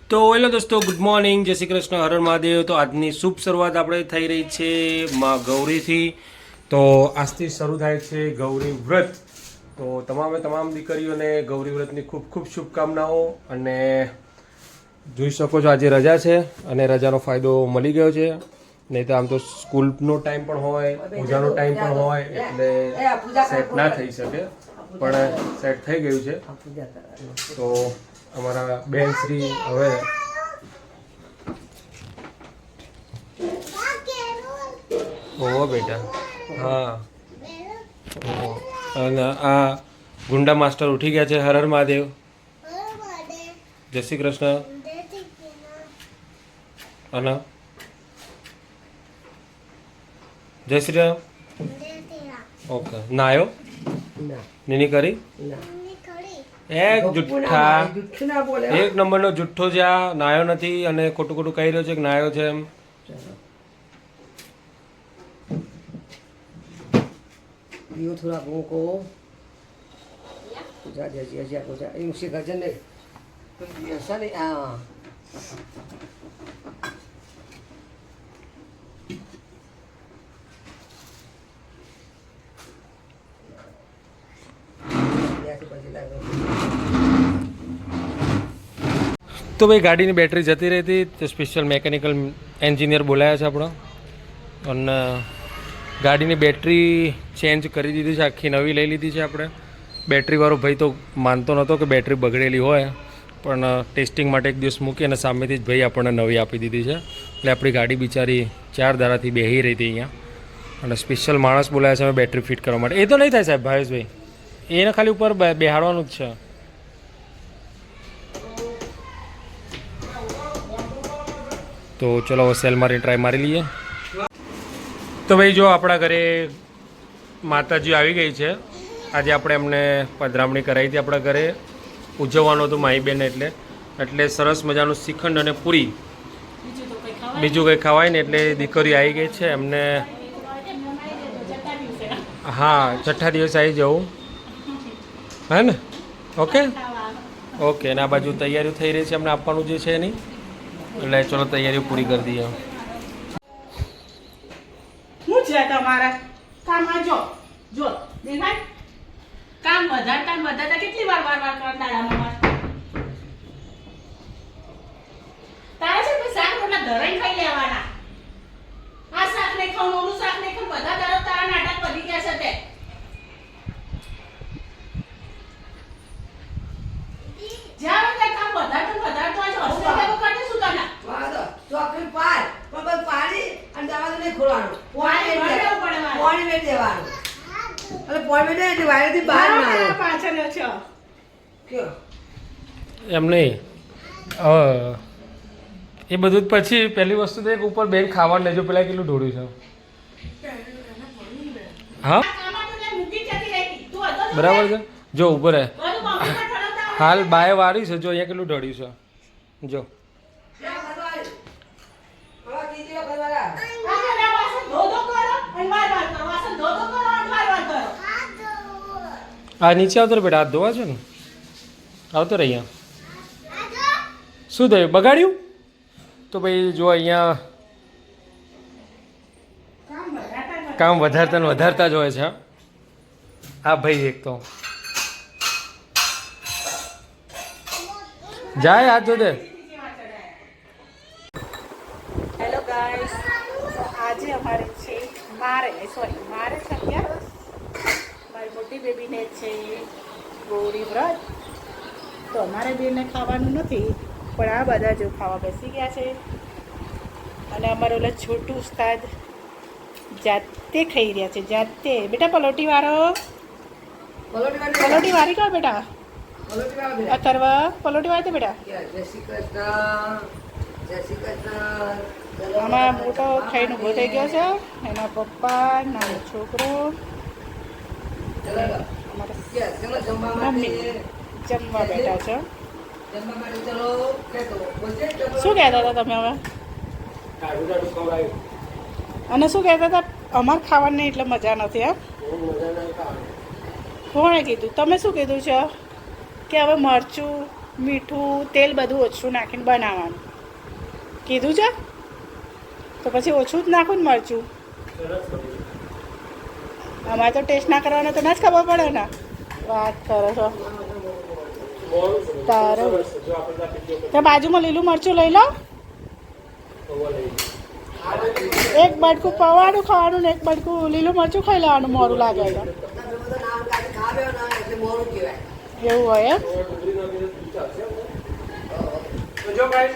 તો હેલો દોસ્તો, good morning, જય શ્રી કૃષ્ણ, હર હર મહાદેવ। તો આજની શુભ શરૂઆત આપણે થઈ રહી છે માં ગૌરીથી। તો આજથી શરૂ થાય છે ગૌરી વ્રત। તો તમામ દીકરીઓને ગૌરી વ્રતની ખૂબ ખૂબ શુભકામનાઓ। અને જોઈ શકો છો આજે રજા છે અને રજાનો ફાયદો મળી ગયો છે। નહીં તો આમ તો સ્કૂલનો ટાઈમ પણ હોય, પૂજાનો ટાઈમ પણ હોય, એટલે સેટ ના થઈ શકે, પણ સેટ થઈ ગયું છે। તો અમારા બેન શ્રી હવે ઓહો બેટા, હા, અને આ ગુંડા માસ્ટર ઉઠી ગયા છે। હર હર મહાદેવ, જય શ્રી કૃષ્ણ। અને જય શ્રી રામ। ઓકે, નાયો નીની કરી એક જુઠ્ઠા, એક નંબરનો જુઠ્ઠો છે આ। નાયો નથી અને ખોટું ખોટું કહી રહ્યો છે કે નાયો છે એમ। થોડા ભૂકો જા જા જા જા જા એ મુસી ગજન ને તો યસા ને આ તો ભાઈ ગાડીની બેટરી જતી રહી હતી તો સ્પેશિયલ મેકેનિકલ એન્જિનિયર બોલાયા છે આપણો, અને ગાડીની બેટરી ચેન્જ કરી દીધી છે, આખી નવી લઈ લીધી છે આપણે। બેટરીવાળો ભાઈ તો માનતો નહોતો કે બેટરી બગડેલી હોય, પણ ટેસ્ટિંગ માટે એક દિવસ મૂકી અને સામેથી જ ભાઈ આપણને નવી આપી દીધી છે। એટલે આપણી ગાડી બિચારી 4 દાડાથી બેહી રહી હતી અહીંયા, અને સ્પેશિયલ માણસ બોલાયા છે અમે બેટરી ફિટ કરવા માટે। એ તો નહીં થાય સાહેબ, ભાવેશભાઈ, એને ખાલી ઉપર બેહાડવાનું જ છે। તો ચલો હવે સેલ મારી ટ્રાય મારી લઈએ। તો ભાઈ જો આપણા ઘરે માતાજી આવી ગઈ છે। આજે આપણે એમને પધરામણી કરાવી હતી આપણા ઘરે, ઉજવવાનું હતું માઈ બેન એટલે સરસ મજાનું શ્રીખંડ અને પૂરી, બીજું કંઈ ખવાય ને, એટલે દીકરી આવી ગઈ છે એમને। હા, છઠ્ઠા દિવસ આવી જવું હે ને? ઓકે ઓકે, અને આ બાજુ તૈયારીઓ થઈ રહી છે એમને આપવાનું જે છે એની, એટલે ચલો તૈયારીઓ પૂરી કરી દઈએ। શું છે તમારા કામમાં? જો જો દેખાય કામ વધારતા કેટલી વાર કરતા રહ્યા તારા છે ભાઈ, શાક રોટલા ધરાઈ ખાઈ લેવાના। આ શાક નહીં ખાવું, ઓલું શાક નહીં ખાવું, બધા તરફ તારા નાટક વધી ગયા છે તે। જ્યાં એટલે કામ વધારતો આજ હોસ્ટેલ કેવો કાઢે શું તને? વાદો ચોકડી પાર પણ પાણી અને દરવાજો નહીં ખોલવાનો, પાણી મેં દેવાનું, એટલે પાણી મેં એટલે વાયરથી બહાર ના આવે પાછળ છો કયો એમ નહીં, એ બધું જ પછી પહેલી વસ્તુ તો એક ઉપર બેન ખાવાનું લેજો, પેલા કેટલું ઢોળ્યું છે। હા બરાબર છે, જો ઉપર હે હાલ બાય વાળી છે, જો અહીંયા કેટલું ઢળ્યું છે, જો આ નીચે આવતો બેટા, હાથ ધોવા છે ને, આવતો રહે અહીંયા। શું થયું, બગાડ્યું? તો ભાઈ જો અહીંયા કામ વધારતા ને વધારતા જ હોય છે। હા ભાઈ, એક તો જાય હાથ ધો દે। હેલો ગાઈસ, આજે અમારે છે મારે છે ક્યાં મારી મોટી બેબીને છે ગૌરી વ્રત। તો અમારે બેને ખાવાનું નથી, પણ આ બધા જો ખાવા બેસી ગયા છે। અને અમારો ઓલા છોટું ઉસ્તાદ જાતે ખાઈ રહ્યા છે, જાતે। બેટા પલોટી વાળો, પલોટી વાળી કા બેટા? કરવા પલોટી વાળી બેટા। જય શ્રી કૃષ્ણ, જય શ્રી કૃષ્ણ। આમાં મોટો ખાઈને ઊભો થઈ ગયો છે, એના પપ્પા, નાનો છોકરો, મમ્મી જમવા બેઠા છો। શું કહેતા હતા તમે હવે? અને શું કહેતા હતા? અમારે ખાવાની એટલે મજા નથી એમ? કોણે કીધું? તમે શું કીધું છે કે હવે મરચું મીઠું તેલ બધું ઓછું નાખીને બનાવવાનું કીધું છે તો પછી ઓછું જ નાખું ને મરચું. અમારે તો ટેસ્ટ ના કરવાનો તો ના જ ખબર પડે ને. વાત કરો છો તારે તો બાજુમાં લીલું મરચું લઈ લો. એક બટકું પૌવાનું ખાવાનું ને એક બટકું લીલું મરચું ખાઈ લેવાનું મોરું લાગે તો. તમે બધું નામ કાઢી ખાવ્યો ના એટલે મોરું કહેવાય. એવું હોય એમ. તો જો ગાઈસ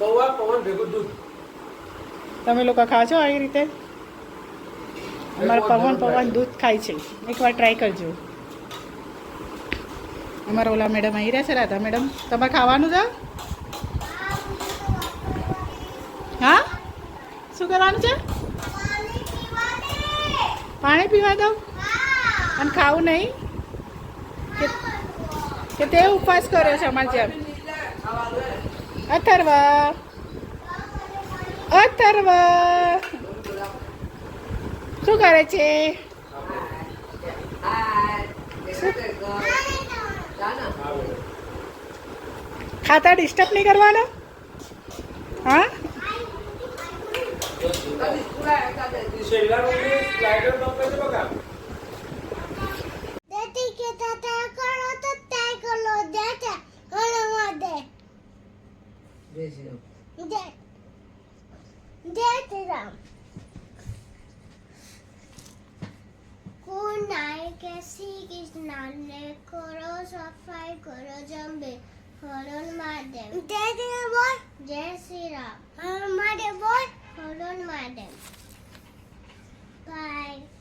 પૌવા પવન ભેગું દૂધ. તમે લોકો ખાઓ છો આવી રીતે? અમારે પવન દૂધ ખાય છે. એકવાર ટ્રાય કરજો. અમારા ઓલા મેડમ આવી રહ્યા છે, રાધા મેડમ. તમારે ખાવાનું છે? હા, શું કરવાનું છે? પાણી પીવા દઉં અને ખાવું નહીં કે તે ઉપવાસ કર્યો છે અમારે જેમ? અથર્વ શું કરે છે? ખાતા ડિસ્ટર્બ નહીં કરવાનો. હા, કૃષ્ણને કરો સફાઈ કરો જંબે હરણ મહાદેવ બોલ જય શ્રી રામ હરણ મહાદેવ બોલ હરણ મહાદેવ બાય.